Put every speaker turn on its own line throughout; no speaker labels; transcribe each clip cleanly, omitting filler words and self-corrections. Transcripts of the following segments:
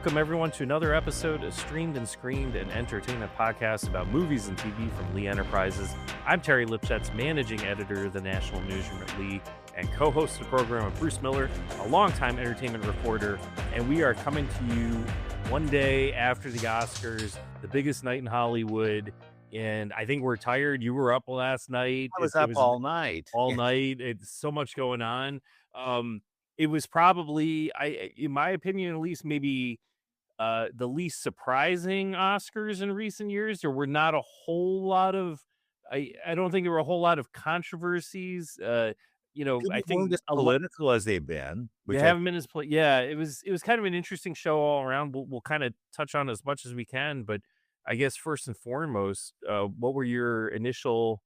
Welcome, everyone, to another episode of Streamed and Screened, an entertainment podcast about movies and TV from Lee Enterprises. I'm Terry Lipshetz, managing editor of the National Newsroom at Lee, and co-host of the program of Bruce Miller, a longtime entertainment reporter. And we are coming to you one day after the Oscars, the biggest night in Hollywood. And I think we're tired. You were up last night.
I was up all night.
All night. It's so much going on. It was probably, in my opinion, at least, maybe the least surprising Oscars in recent years. There were not a whole lot of, I don't think there were a whole lot of controversies. I think
as political as they've been.
They haven't been as yeah. It was kind of an interesting show all around. We'll kind of touch on as much as we can, but I guess first and foremost, what were your initial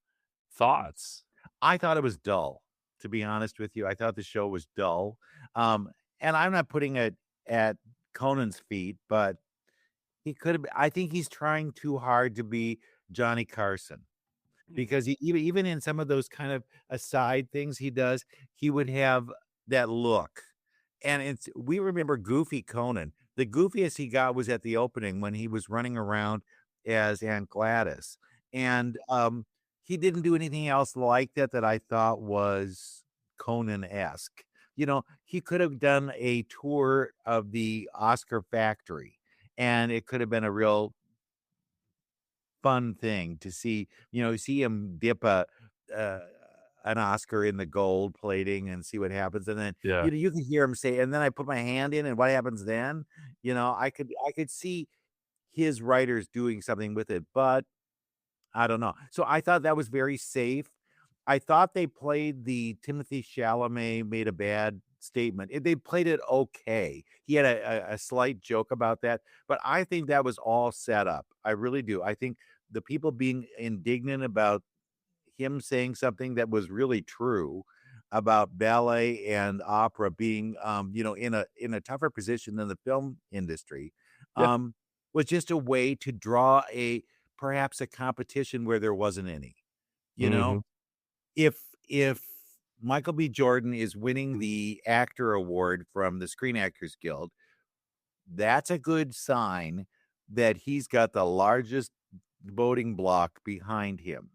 thoughts?
I thought it was dull. To be honest with you, I thought the show was dull. And I'm not putting it at Conan's feet, but he could have. I think he's trying too hard to be Johnny Carson, because even in some of those kind of aside things he does, he would have that look. And we remember Goofy Conan. The goofiest he got was at the opening when he was running around as Aunt Gladys. And he didn't do anything else like that I thought was Conan-esque. You know, he could have done a tour of the Oscar factory, and it could have been a real fun thing to see him dip an Oscar in the gold plating and see what happens. And then you can hear him say, and then I put my hand in, and what happens then? I could see his writers doing something with it, but I don't know. So I thought that was very safe. I thought they played the Timothée Chalamet made a bad statement. They played it okay. He had a slight joke about that, but I think that was all set up. I really do. I think the people being indignant about him saying something that was really true about ballet and opera being, in a tougher position than the film industry, was just a way to draw perhaps a competition where there wasn't any. If Michael B. Jordan is winning the actor award from the Screen Actors Guild, that's a good sign that he's got the largest voting block behind him.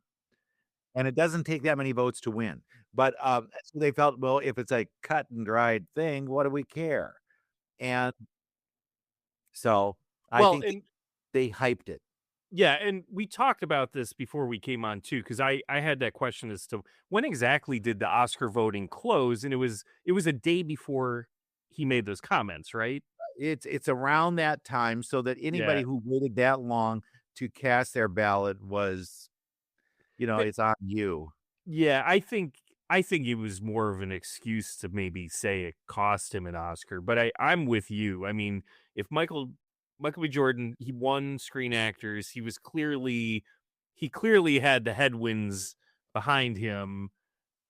And it doesn't take that many votes to win. But so they felt, well, if it's a cut and dried thing, what do we care? And so I think they hyped it.
Yeah, and we talked about this before we came on too, because I had that question as to when exactly did the Oscar voting close, and it was a day before he made those comments, right?
It's around that time, so that anybody who waited that long to cast their ballot was, it's on you.
Yeah, I think it was more of an excuse to maybe say it cost him an Oscar, but I'm with you. I mean, if Michael B. Jordan, he won Screen Actors. He clearly had the headwinds behind him.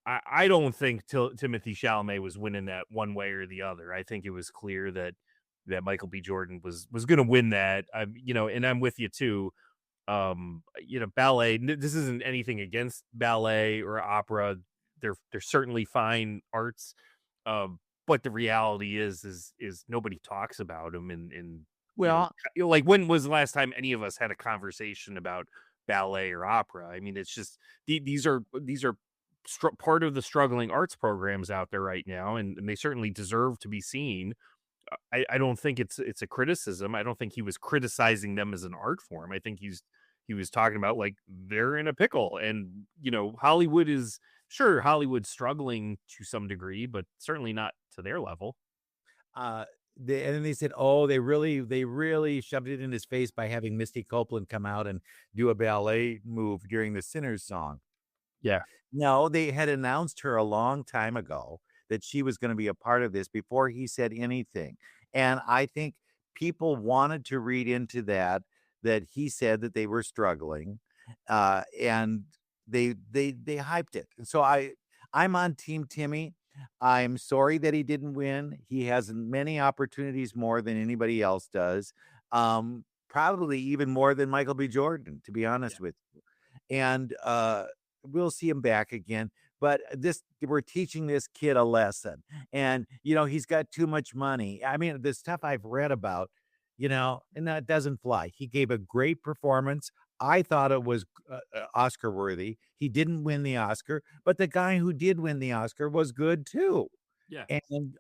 I don't think Timothée Chalamet was winning that one way or the other. I think it was clear that Michael B. Jordan was going to win that. And I'm with you too. Ballet. This isn't anything against ballet or opera. They're certainly fine arts. But the reality is nobody talks about them in. Well, like when was the last time any of us had a conversation about ballet or opera? I mean, it's just these are part of the struggling arts programs out there right now, and they certainly deserve to be seen. I don't think it's a criticism. I don't think he was criticizing them as an art form. I think he was talking about like they're in a pickle, and Hollywood's struggling to some degree, but certainly not to their level.
And then they said, oh, they really shoved it in his face by having Misty Copeland come out and do a ballet move during the Sinners song.
Yeah.
No, they had announced her a long time ago that she was going to be a part of this before he said anything. And I think people wanted to read into that he said that they were struggling, and they hyped it. And so I'm on Team Timmy. I'm sorry that he didn't win. He has many opportunities more than anybody else does. Probably even more than Michael B. Jordan, to be honest with you. And we'll see him back again. But we're teaching this kid a lesson. And, he's got too much money. I mean, the stuff I've read about, and that doesn't fly. He gave a great performance. I thought it was Oscar worthy. He didn't win the Oscar, but the guy who did win the Oscar was good too.
Yeah.
And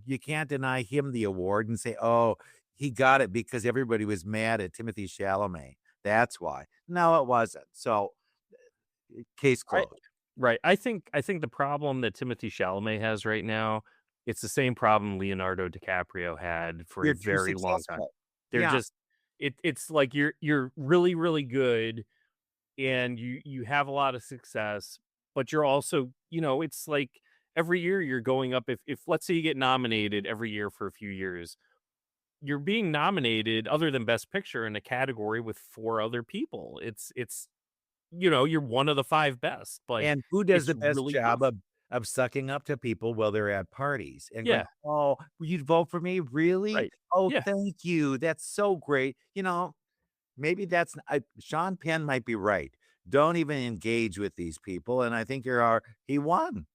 you can't deny him the award and say, oh, he got it because everybody was mad at Timothée Chalamet. That's why. No, it wasn't. So case
I
closed.
right. I think the problem that Timothée Chalamet has right now, it's the same problem Leonardo DiCaprio had for a
You're too
very long time.
successful.
They're
Yeah.
just it's like you're really, really good and you have a lot of success, but you're also, it's like every year you're going up if let's say you get nominated every year for a few years, you're being nominated other than best picture in a category with four other people. It's you're one of the five best. Like
And who does
it's
the best
really
job
tough.
of sucking up to people while they're at parties and going,
Yeah,
"Oh, you'd vote for me? Really?
right.
Oh,
Yeah.
thank you. That's so great." Maybe Sean Penn might be right. Don't even engage with these people, and I think he won.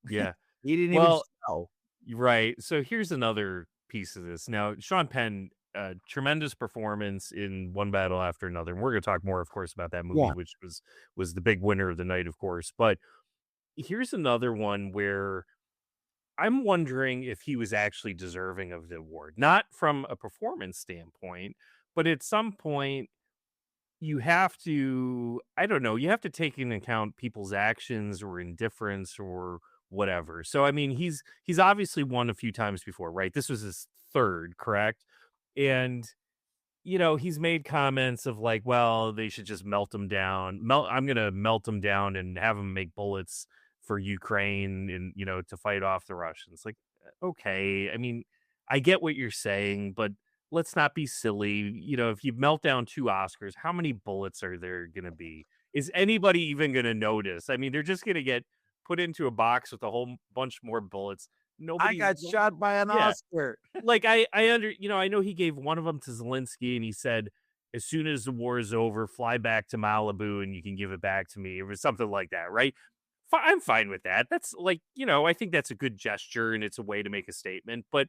Yeah.
He didn't even
Well,
show.
right. So here's another piece of this. Now, Sean Penn, tremendous performance in One Battle After Another. And we're going to talk more, of course, about that movie,
Yeah.
which was the big winner of the night, of course. But here's another one where I'm wondering if he was actually deserving of the award, not from a performance standpoint, but at some point you have to, I don't know, you have to take into account people's actions or indifference or whatever. So I mean, he's obviously won a few times before, right? This was his third, correct? And he's made comments of like, well, they should just melt them down. I'm going to melt them down and have them make bullets for Ukraine and, to fight off the Russians. Like, okay. I mean, I get what you're saying, but let's not be silly. If you melt down two Oscars, how many bullets are there going to be? Is anybody even going to notice? I mean, they're just going to get put into a box with a whole bunch more bullets.
I
Nobody's,
got shot by an
yeah,
Oscar.
like I know he gave one of them to Zelensky and he said, as soon as the war is over, fly back to Malibu and you can give it back to me. It was something like that, right? I'm fine with that. That's like, I think that's a good gesture and it's a way to make a statement. But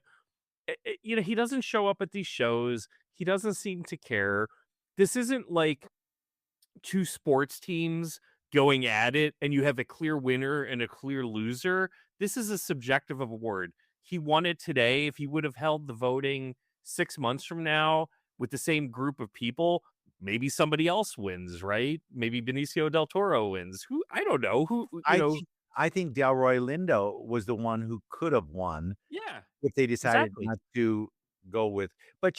he doesn't show up at these shows. He doesn't seem to care. This isn't like two sports teams going at it and you have a clear winner and a clear loser. This is a subjective award. He won it today. If he would have held the voting 6 months from now with the same group of people, maybe somebody else wins, right? Maybe Benicio del Toro wins. Who, I don't know who,
I think Delroy Lindo was the one who could have won
yeah,
if they decided
exactly.
not to go with. But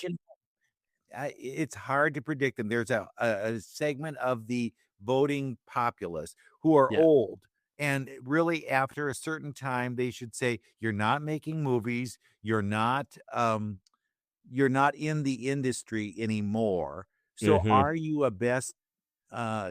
it's hard to predict them. There's a segment of the voting populace who are
Yeah.
old. And really, after a certain time, they should say, "You're not making movies. You're not in the industry anymore. So,
Hmm.
are you a best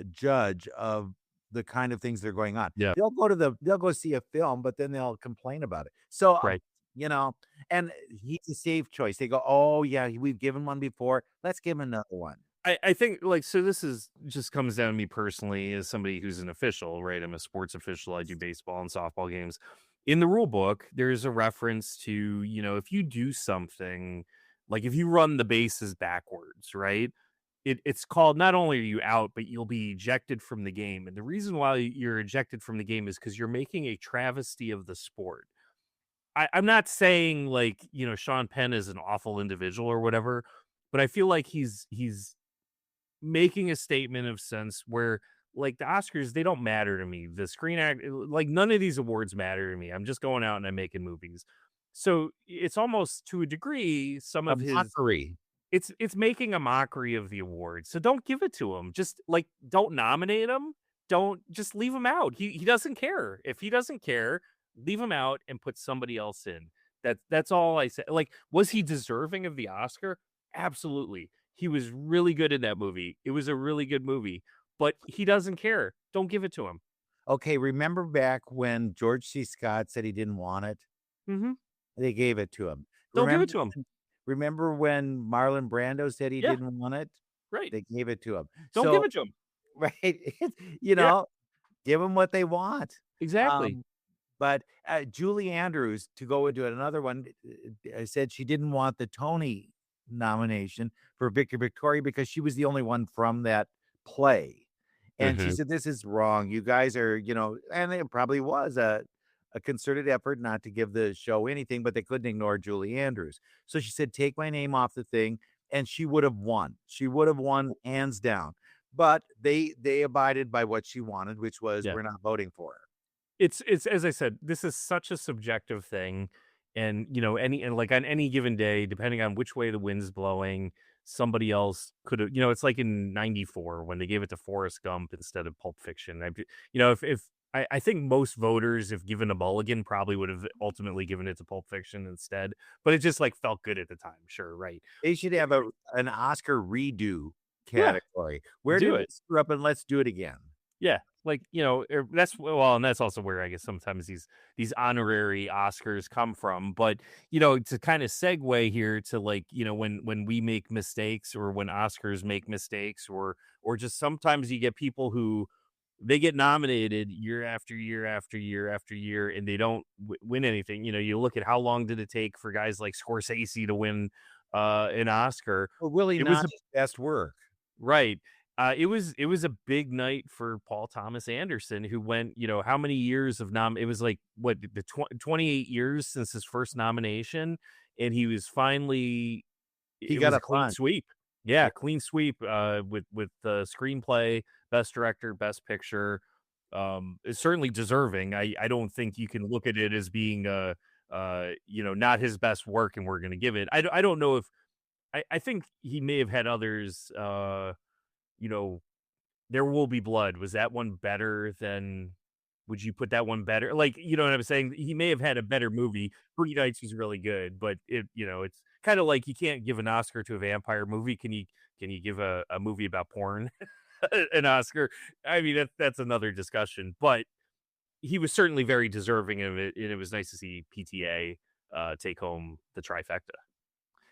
judge of the kind of things that are going on?"
Yeah.
They'll go see a film, but then they'll complain about it. So,
Right.
you know, and he's a safe choice. They go, "Oh yeah, we've given one before. Let's give him another one."
I think like so this is just comes down to me personally as somebody who's an official, right? I'm a sports official. I do baseball and softball games. In the rule book, there's a reference to, if you do something like if you run the bases backwards, right? It's called not only are you out, but you'll be ejected from the game. And the reason why you're ejected from the game is because you're making a travesty of the sport. I'm not saying like, Sean Penn is an awful individual or whatever, but I feel like he's making a statement of sense where like the Oscars, they don't matter to me. The Screen Act, like none of these awards matter to me. I'm just going out and I'm making movies. So it's almost to a degree some
A
of his
mockery.
it's making a mockery of the award. So don't give it to him. Just like don't nominate him. Don't just leave him out. He doesn't care. If he doesn't care, leave him out and put somebody else in. That's all I said. Like, was he deserving of the Oscar? Absolutely. He was really good in that movie. It was a really good movie, but he doesn't care. Don't give it to him.
Okay, remember back when George C. Scott said he didn't want it?
Hmm.
They gave it to him.
Don't give
Remember
it to him.
remember when Marlon Brando said he
Yeah,
didn't want it?
right.
They gave it to him.
Don't give
So,
it to him.
right,
Yeah,
give them what they want.
exactly.
Um, but Julie Andrews, to go into another one, said she didn't want the Tony nomination for Victor Victoria because she was the only one from that play. And she
Mhm.
said, "This is wrong. You guys are, and it probably was a concerted effort not to give the show anything, but they couldn't ignore Julie Andrews. So she said, take my name off the thing, and she would have won. She would have won hands down. But they abided by what she wanted, which was
Yeah.
we're not voting for her.
It's as I said, this is such a subjective thing, and, like, on any given day, depending on which way the wind's blowing, somebody else could've it's like in '94 when they gave it to Forrest Gump instead of Pulp Fiction. If I think most voters, if given a mulligan, probably would have ultimately given it to Pulp Fiction instead, but it just, like, felt good at the time, sure, right.
They should have an Oscar redo
Yeah,
category. Where
do
did we
it.
screw up and let's do it again?
Yeah, like, and that's also where I guess sometimes these honorary Oscars come from. But, to kind of segue here to, like, when we make mistakes, or when Oscars make mistakes, or just sometimes you get people who they get nominated year after year after year after year, and they don't win anything. You look at how long did it take for guys like Scorsese to win an Oscar.
Well, really
It was
not his best work.
Right. It was a big night for Paul Thomas Anderson, who went, how many years of it was like, what, the 28 years since his first nomination, and he was finally
He
it
got
was
a
a clean
bunch.
sweep. Yeah, clean sweep, with the screenplay, best director, best picture. It's certainly deserving. I don't think you can look at it as being, not his best work, and we're gonna give it. I don't know if I think he may have had others, you know, There Will Be Blood, was that one better than would you put that one better? Like, you know what I'm saying? He may have had a better movie. Three Nights was really good, but it's kinda like you can't give an Oscar to a vampire movie. Can you give a movie about porn an Oscar? I mean, that's another discussion, but he was certainly very deserving of it, and it was nice to see PTA, take home the trifecta.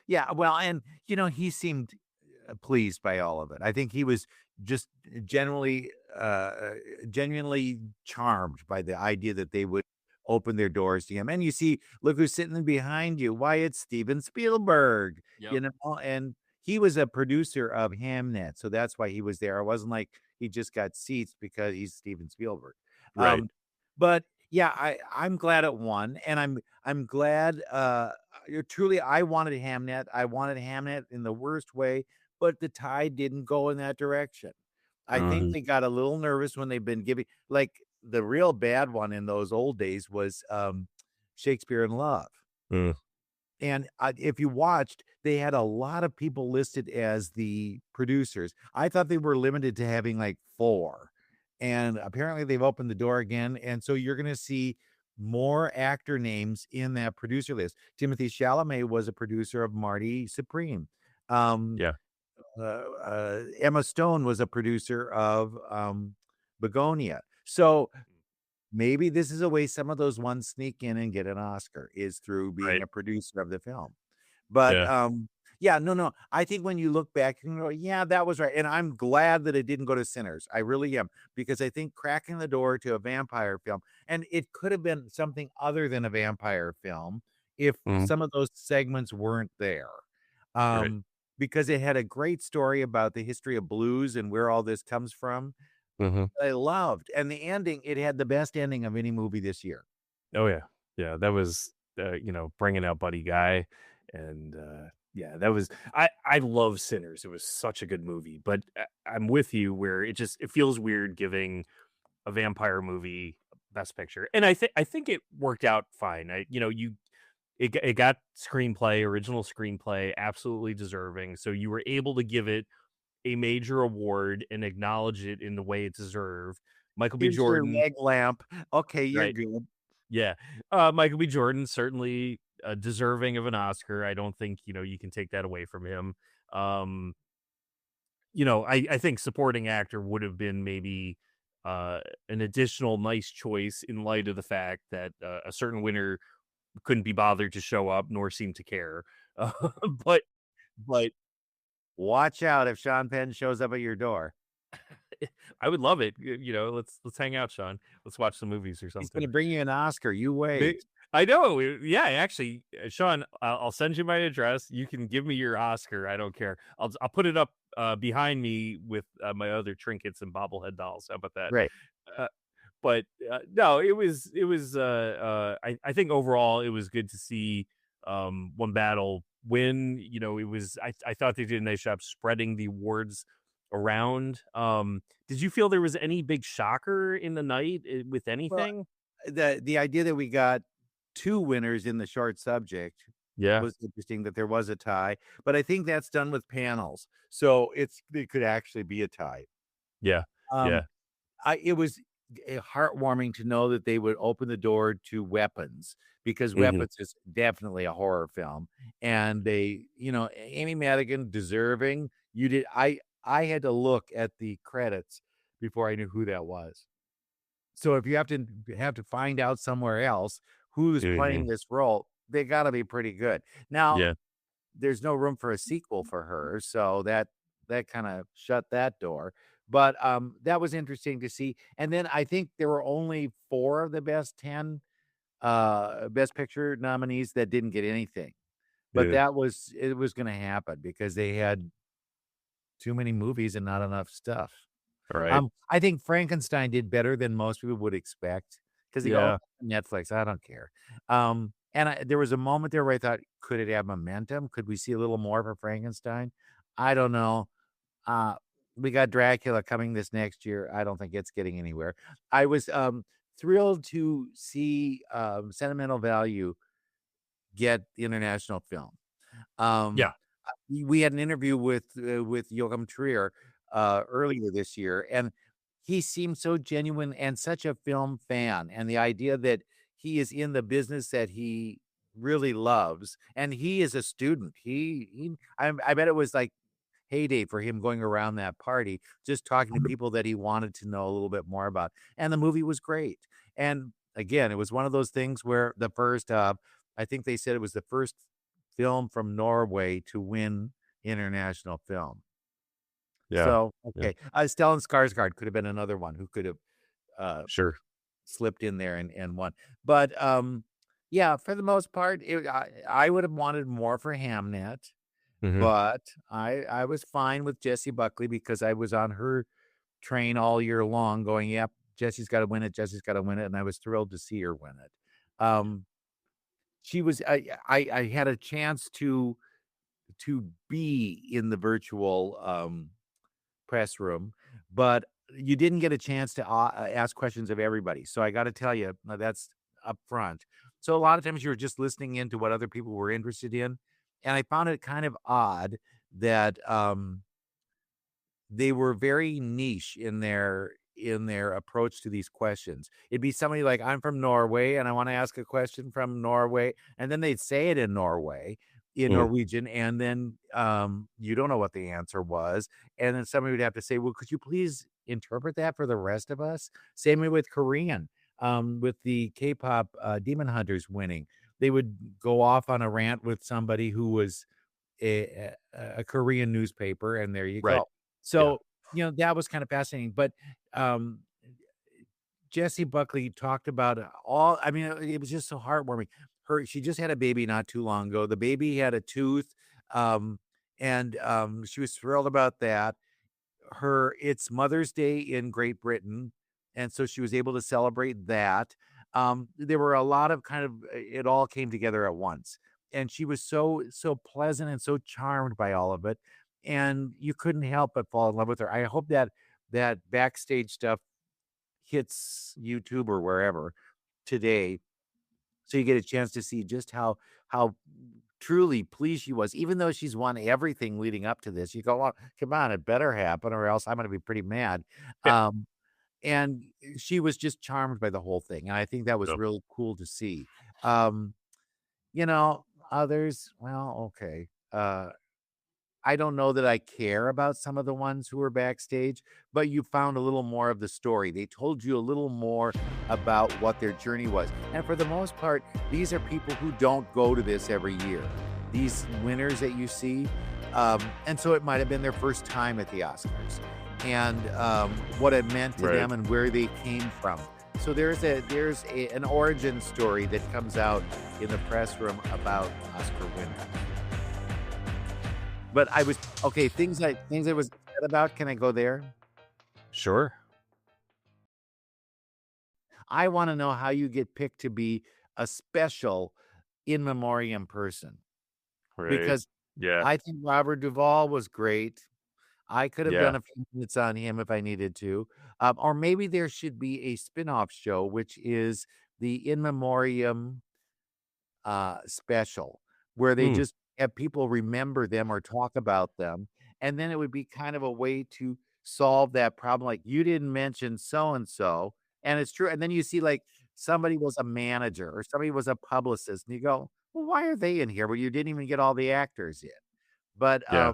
Yeah, well, and, he seemed, pleased by all of it. I think he was just genuinely charmed by the idea that they would open their doors to him. And you see, look who's sitting behind you. Why, it's Steven Spielberg,
Yep.
and he was a producer of Hamnet, so that's why he was there. It wasn't like he just got seats because he's Steven Spielberg.
Right.
But yeah, I'm glad it won, and I'm glad. Truly, I wanted Hamnet. I wanted Hamnet in the worst way, but the tide didn't go in that direction. I think
Mhm.
they got a little nervous when they've been giving, like, the real bad one in those old days was Shakespeare in Love.
Mm.
And if you watched, they had a lot of people listed as the producers. I thought they were limited to having like four. And apparently they've opened the door again. And so you're going to see more actor names in that producer list. Timothée Chalamet was a producer of Marty Supreme. Um,
Yeah.
Emma Stone was a producer of Begonia. So maybe this is a way some of those ones sneak in and get an Oscar, is through being
Right.
a producer of the film. But,
Yeah.
yeah, no, I think when you look back, you go, "Yeah, that was right," and I'm glad that it didn't go to Sinners. I really am, because I think cracking the door to a vampire film, and it could have been something other than a vampire film if
Mhm.
some of those segments weren't there.
Right.
Because it had a great story about the history of blues and where all this comes from.
Mhm.
I loved, and the ending, it had the best ending of any movie this year.
Oh, yeah. Yeah, that was, bringing out Buddy Guy, and, yeah, that was I love Sinners, it was such a good movie, but I'm with you where it feels weird giving a vampire movie Best Picture, and I think it worked out fine. It got screenplay, original screenplay, absolutely deserving, so you were able to give it a major award and acknowledge it in the way it deserved. Michael B.
Here's your
Jordan.
leg lamp. Okay, you're
Right.
good.
Yeah. Michael B. Jordan, certainly, deserving of an Oscar. I don't think, you can take that away from him. Um, I think supporting actor would have been maybe, an additional nice choice in light of the fact that, a certain winner couldn't be bothered to show up nor seem to care. Uh, but
Watch out if Sean Penn shows up at your door.
I would love it. Let's hang out, Sean. Let's watch some movies or
He's
something.
gonna bring you an Oscar. You wait.
I know. Yeah, actually, Sean, I'll send you my address. You can give me your Oscar. I don't care. I'll put it up behind me with my other trinkets and bobblehead dolls. How about that?
Right.
Uh, but no, I think overall it was good to see One Battle win. I thought they did a nice job spreading the awards around. Did you feel there was any big shocker in the night with anything?
Well, the idea that we got 2 winners in the short subject
Yeah.
was interesting, that there was a tie, but I think that's done with panels, so it could actually be a tie.
Yeah.
Yeah. It was heartwarming to know that they would open the door to Weapons, because Weapons is definitely a horror film, and Amy Madigan, deserving. I had to look at the credits before I knew who that was. So if you have to find out somewhere else who's playing this role, they got to be pretty good. Now, there's no room for a sequel for her, so that kind of shut that door. But that was interesting to see. And then I think there were only 4 of the best 10 Best Picture nominees that didn't get anything. But it was going to happen because they had too many movies and not enough stuff.
Right.
I think Frankenstein did better than most people would expect, because they go, Netflix, I don't care. And there was a moment there where I thought, could it have momentum? Could we see a little more for Frankenstein? I don't know. We got Dracula coming this next year. I don't think it's getting anywhere. I was thrilled to see Sentimental Value get the international film. We had an interview with Joachim Trier earlier this year, and he seemed so genuine and such a film fan, and the idea that he is in the business that he really loves, and he is a student. I bet it was like heyday for him, going around that party just talking to people that he wanted to know a little bit more about, and the movie was great. And again, it was one of those things where the first I think they said it was the first film from Norway to win international film. So okay. Stellan Skarsgård could have been another one who could have slipped in there and won. But for the most part, I would have wanted more for Hamnet. But I was fine with Jessie Buckley, because I was on her train all year long going, yep, Jessie's got to win it. Jesse's got to win it. And I was thrilled to see her win it. She was, I had a chance to be in the virtual press room, but you didn't get a chance to ask questions of everybody. So I got to tell you, that's up front. So a lot of times you were just listening into what other people were interested in. And I found it kind of odd that they were very niche in their approach to these questions. It'd be somebody like, I'm from Norway and I want to ask a question from Norway, and then they'd say it in Norwegian, and then you don't know what the answer was, and then somebody would have to say, well, could you please interpret that for the rest of us? Same way with Korean, with the K-pop Demon Hunters winning. They would go off on a rant with somebody who was a Korean newspaper, and there you go. So, that was kind of fascinating. But Jessie Buckley talked about it was just so heartwarming. She just had a baby not too long ago. The baby had a tooth, and she was thrilled about that. It's Mother's Day in Great Britain, and so she was able to celebrate that. There were a lot of it all came together at once, and she was so pleasant and so charmed by all of it, and you couldn't help but fall in love with her. I hope that backstage stuff hits YouTube or wherever today, so you get a chance to see just how truly pleased she was, even though she's won everything leading up to this. You go, well, come on, it better happen, or else I'm going to be pretty mad. And she was just charmed by the whole thing. And I think that was really cool to see. Others, well, okay. I don't know that I care about some of the ones who were backstage, but you found a little more of the story. They told you a little more about what their journey was. And for the most part, these are people who don't go to this every year. These winners that you see. And so it might have been their first time at the Oscars. and what it meant to
Right.
them and where they came from. So there's an origin story that comes out in the press room about Oscar winners. But I was okay. Things I was upset about. Can I go there?
Sure.
I want to know how you get picked to be a special in memoriam person,
Right.
because
Yeah.
I think Robert Duvall was great. I could have
Yeah.
done a few minutes on him if I needed to. Or maybe there should be a spin-off show, which is the in memoriam special, where they
Mm.
just have people remember them or talk about them. And then it would be kind of a way to solve that problem. Like, you didn't mention so and so, and it's true. And then you see, like, somebody was a manager or somebody was a publicist, and you go, well, why are they in here? Well, you didn't even get all the actors in. But
Yeah.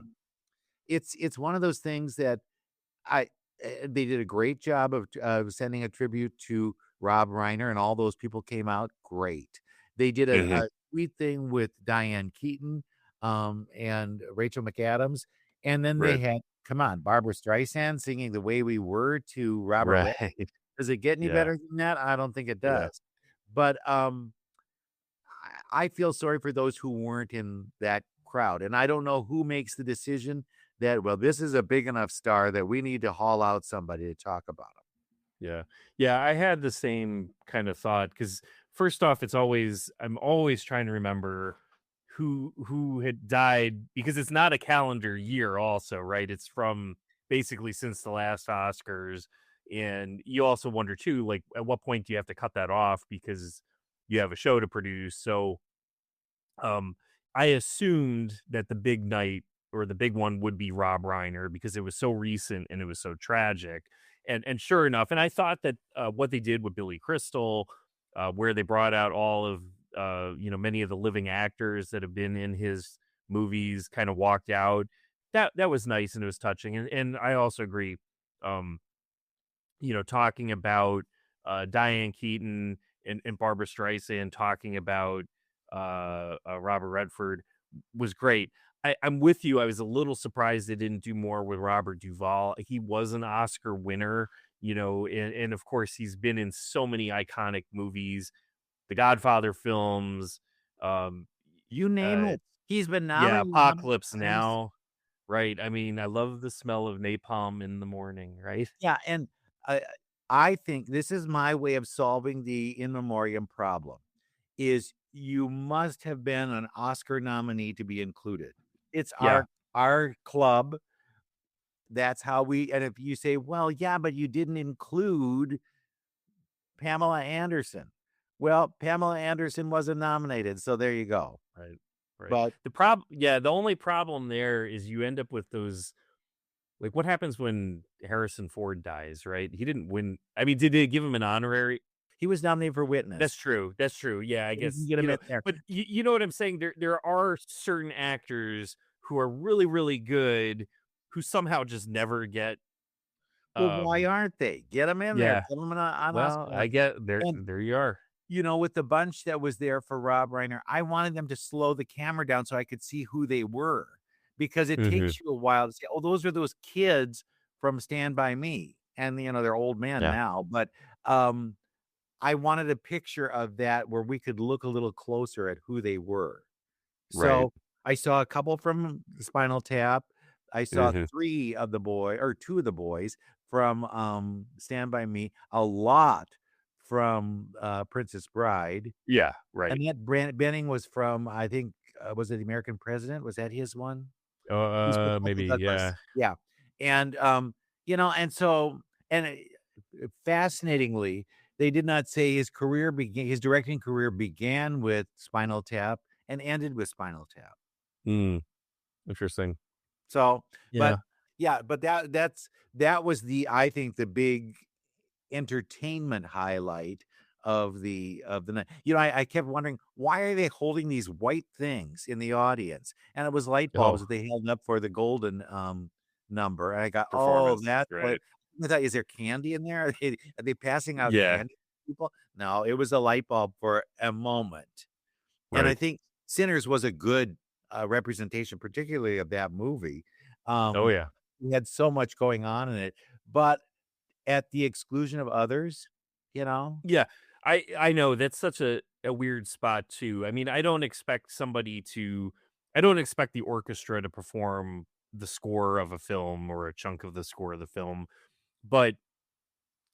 it's one of those things that I they did a great job of sending a tribute to Rob Reiner, and all those people came out great. They did
Mhm.
a sweet thing with Diane Keaton, and Rachel McAdams, and then they
Right.
had, come on, Barbara Streisand singing "The Way We Were" to Robert Redford.
Right.
Does it get any
Yeah.
better than that? I don't think it
Yeah.
does. But I feel sorry for those who weren't in that crowd. And I don't know who makes the decision that, well, this is a big enough star that we need to haul out somebody to talk about him.
Yeah. Yeah, I had the same kind of thought because first off, I'm always trying to remember who had died because it's not a calendar year also, right? It's from basically since the last Oscars. And you also wonder too, like at what point do you have to cut that off because you have a show to produce? So um, I assumed that the big night or the big one would be Rob Reiner because it was so recent and it was so tragic. And sure enough, and I thought that what they did with Billy Crystal, where they brought out all of many of the living actors that have been in his movies, kind of walked out. That was nice and it was touching. And I also agree. Um, talking about Diane Keaton and Barbara Streisand talking about Robert Redford was great. I'm with you. I was a little surprised they didn't do more with Robert Duvall. He was an Oscar winner, and of course he's been in so many iconic movies, the Godfather films, um,
You name
uh,
it. He's been
yeah,
nominated how many
Apocalypse
times?
Now, right? I mean, I love the smell of napalm in the morning, right?
Yeah, and I I think this is my way of solving the in memoriam problem, is you must have been an Oscar nominee to be included. It's
Yeah,
our club. That's how we, and if you say, well, yeah, but you didn't include Pamela Anderson. Well, Pamela Anderson wasn't nominated, so there you go.
right, right.
But
The only problem there is you end up with those. Like, what happens when Harrison Ford dies, right? He didn't win. I mean, did they give him an honorary?
he was nominated for
That's
Witness.
true. That's true. Yeah, I
You can
guess,
get him in there.
but you know what I'm saying? There are certain actors who are really, really good who somehow just never get,
Well, why
um,
aren't they? Get them in there.
yeah.
Put them on
Well,
Oscar.
I get there.
And
There you are.
with the bunch that was there for Rob Reiner, I wanted them to slow the camera down so I could see who they were, because it
Hmm.
takes you a while to say, oh, those are those kids from Stand By Me. And, they're old men
Yeah.
now. But um, I wanted a picture of that where we could look a little closer at who they were.
Right.
So I saw a couple from Spinal Tap. I saw
Hmm.
2 of the boys from Stand By Me, a lot from Princess Bride.
Yeah. Right.
And that Benning was from, I think, was it The American President? Was that his one? He's with Michael
Maybe.
Douglas.
Yeah.
Yeah. And and so, and fascinatingly, they did not say his directing career began with Spinal Tap and ended with Spinal Tap.
Mm, interesting.
So, but
Yeah.
yeah, but that was I think the big entertainment highlight of the night. I kept wondering, why are they holding these white things in the audience? And it was light bulbs
Oh,
that they held up for the golden number. And I got, oh,
performance.
that's what
Right.
I thought. Is there candy in there? Are they passing out
Yeah.
candy to people? No, it was a light bulb for a moment. And I
Right.
think Sinners was a good representation, particularly of that movie.
Oh
Um,
yeah.
he had so much going on in it, but at the exclusion of others, you know?
Yeah. I know that's such a weird spot too. I mean, I don't expect the orchestra to perform the score of a film or a chunk of the score of the film, but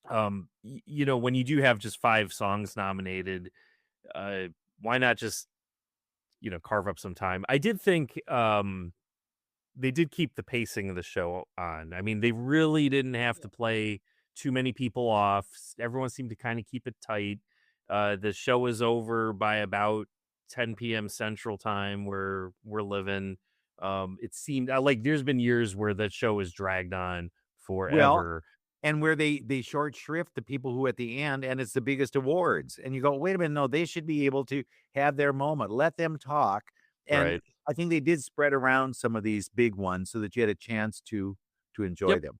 when you do have just 5 songs nominated, uh why not just, carve up some time. I did think they did keep the pacing of the show on. I mean, they really didn't have to play too many people off. Everyone seemed to kind of keep it tight. The show was over by about 10 p.m. Central Time where we're living. It seemed like there's been years where that show was dragged on
Well,
forever.
and where they short shrift the people who at the end, and it's the biggest awards, and you go, "Wait a minute, no, they should be able to have their moment. Let them talk." And
Right.
I think they did spread around some of these big ones so that you had a chance to enjoy
Yep.
them.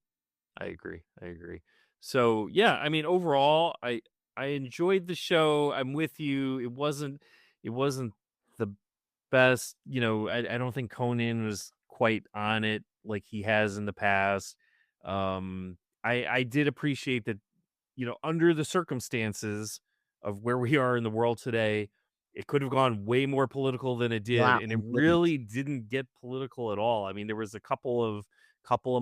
I agree. I agree. So yeah, I mean, overall, I enjoyed the show. I'm with you. It wasn't the best. I don't think Conan was quite on it like he has in the past. I did appreciate that. Under the circumstances of where we are in the world today, it could have gone way more political than it did,
Yeah,
and it
and didn't.
really didn't get political at all. I mean, there was a couple of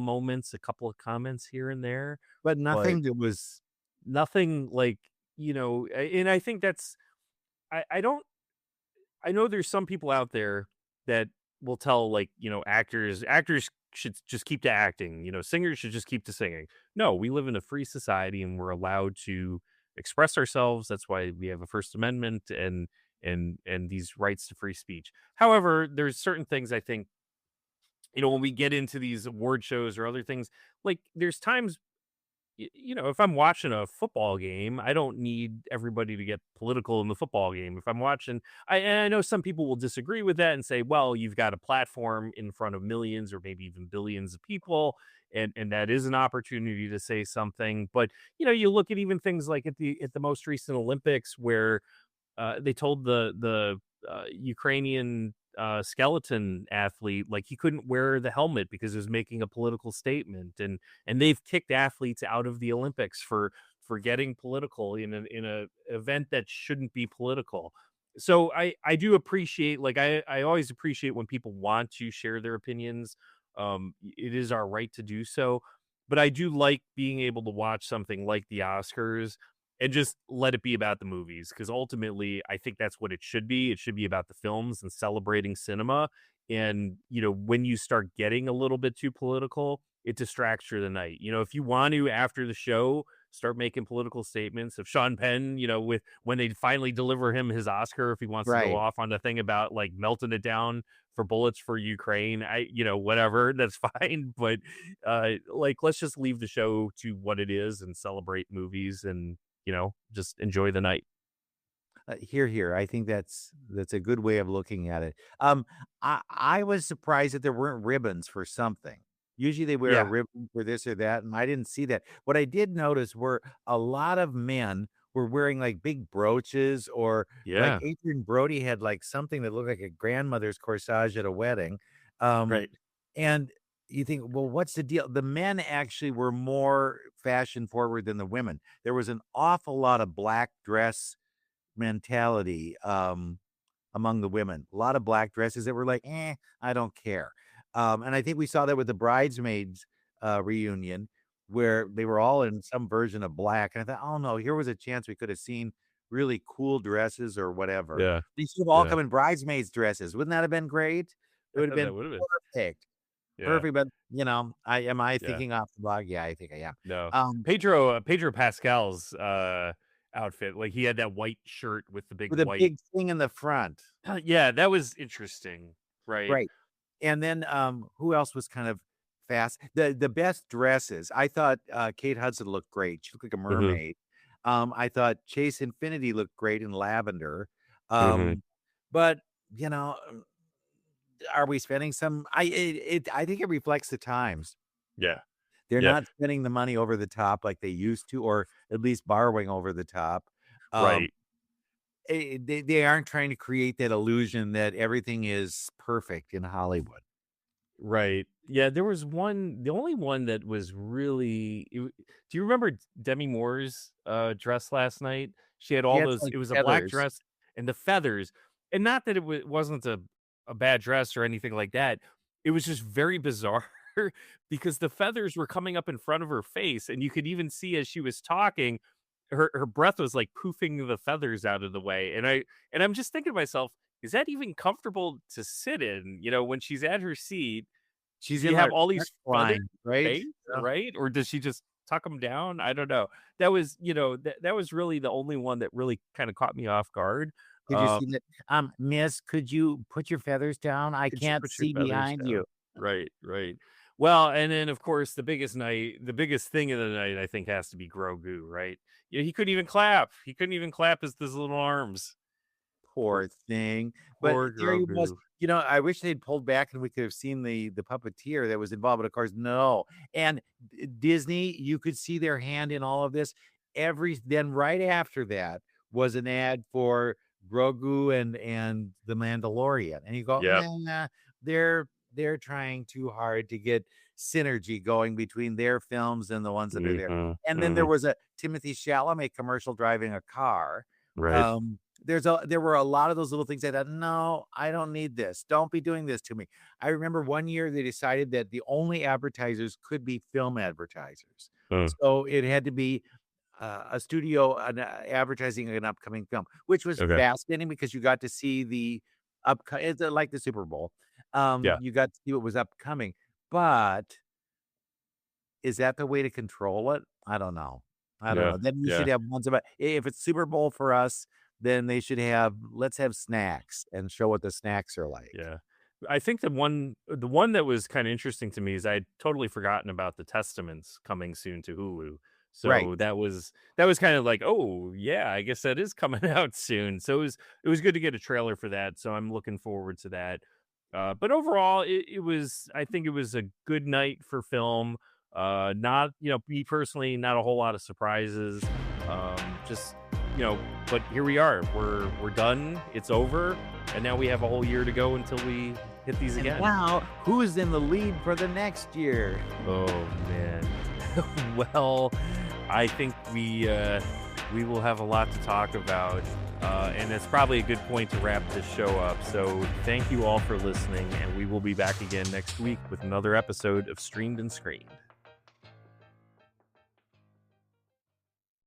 moments, a couple of comments here and there,
But
but
nothing that was
nothing like, and I think I don't I know there's some people out there that will tell, like, actors should just keep to acting, singers should just keep to singing. No, we live in a free society and we're allowed to express ourselves. That's why we have a First Amendment and these rights to free speech. However, there's certain things I think, when we get into these award shows or other things, like there's times, if I'm watching a football game, I don't need everybody to get political in the football game. If I'm watching, and I know some people will disagree with that and say, well, you've got a platform in front of millions or maybe even billions of people, and that is an opportunity to say something. But you look at even things like at the most recent Olympics where they told the Ukrainian skeleton athlete like he couldn't wear the helmet because it was making a political statement, and they've kicked athletes out of the Olympics for getting political in a event that shouldn't be political. So I do appreciate, like, I always appreciate when people want to share their opinions. It is our right to do so, but I do like being able to watch something like the Oscars and just let it be about the movies, because ultimately I think that's what it should be. It should be about the films and celebrating cinema. And when you start getting a little bit too political, it distracts you the night. If you want to, after the show, start making political statements. If Sean Penn, with when they finally deliver him his Oscar, if he wants to go
right.
off on the thing about like melting it down for bullets for Ukraine, whatever, that's fine. But like, let's just leave the show to what it is and celebrate movies and just enjoy the night.
Here, here. I think that's a good way of looking at it. I was surprised that there weren't ribbons for something. Usually they wear a
Yeah.
ribbon for this or that, and I didn't see that. What I did notice were a lot of men were wearing like big brooches, or like
Yeah.
Adrian Brody had like something that looked like a grandmother's corsage at a wedding. Um,
Right.
and you think, well, what's the deal? The men actually were more fashion forward than the women. There was an awful lot of black dress mentality, among the women. A lot of black dresses that were like, I don't care. And I think we saw that with the bridesmaids reunion, where they were all in some version of black. And I thought, oh no, here was a chance we could have seen really cool dresses or whatever.
Yeah.
They should have all
Yeah.
come in bridesmaids dresses. Wouldn't that have been great? It would have
That
been
would have been.
perfect.
Yeah.
Perfect. But I
Yeah.
thinking off the block? Yeah, I think I am.
No.
Um,
Pedro Pascal's outfit, like he had that white shirt with the big
with a
white.
big thing in the front.
Yeah, that was interesting. Right.
Right. And then, who else was kind of fast? The best dresses, I thought, Kate Hudson looked great. She looked like a
Mhm.
mermaid. I thought Chase Infinity looked great in lavender.
Mhm.
Um, but, you know, are we spending some I think it reflects the times.
Yeah.
They're
Yeah.
not spending the money over the top like they used to, or at least borrowing over the top. Um,
Right.
they aren't trying to create that illusion that everything is perfect in Hollywood.
Right. Yeah, there was one, the only one that was really do you remember Demi Moore's dress last night? She had
She
all
had
those,
like
it was a black
feathers.
dress and the feathers. And not that wasn't a bad dress or anything like that. It was just very bizarre because the feathers were coming up in front of her face and you could even see as she was talking her breath was like poofing the feathers out of the way. And I'm just thinking to myself, is that even comfortable to sit in? You know, when she's at her seat,
She's
do you
in
have
her
all these
neck
feathers
line, right?
face, right? Or does she just tuck them down? I don't know. That was, that was really the only one that really kind of caught me off guard.
Did you see that? Miss, could you put your feathers down? I
Could you
can't
put your
see
feathers
behind
down?
you.
Right, right. Well, and then of course the biggest thing of the night, I think, has to be Grogu, right? Yeah, he couldn't even clap. He couldn't even clap his little arms. Poor,
Poor thing. But
poor
there he was.
Grogu.
I wish they'd pulled back and we could have seen the puppeteer that was involved, but of course, no. And Disney, you could see their hand in all of this. Then right after that was an ad for Grogu and the Mandalorian. And you go,
Yep.
nah, they're trying too hard to get synergy going between their films and the ones that are there.
Mhm,
And then there
mhm.
was a Timothée Chalamet commercial driving a car.
Right.
Um, there were a lot of those little things I thought, no, I don't need this. Don't be doing this to me. I remember one year they decided that the only advertisers could be film advertisers.
Uh,
So it had to be a studio advertising an upcoming film, which was
okay.
fascinating because you got to see the it's like the Super Bowl.
Yeah.
You got to see what was upcoming. But is that the way to control it? I don't know. I don't
Yeah.
know. Then we should
Yeah.
have ones about if it's Super Bowl for us, then they should have let's have snacks and show what the snacks are like.
Yeah. I think the one that was kind of interesting to me is I'd totally forgotten about the Testaments coming soon to Hulu.
Right.
So that was kind of like, oh yeah, I guess that is coming out soon. So it was good to get a trailer for that. So I'm looking forward to that. But overall, it was, I think it was a good night for film. Not, me personally, not a whole lot of surprises. Just, you know, but here we are. We're done. It's over, and now we have a whole year to go until we hit these
And
again.
now, who's in the lead for the next year?
Oh man. Well, I think we will have a lot to talk about, and it's probably a good point to wrap this show up. So thank you all for listening, and we will be back again next week with another episode of Streamed and Screened.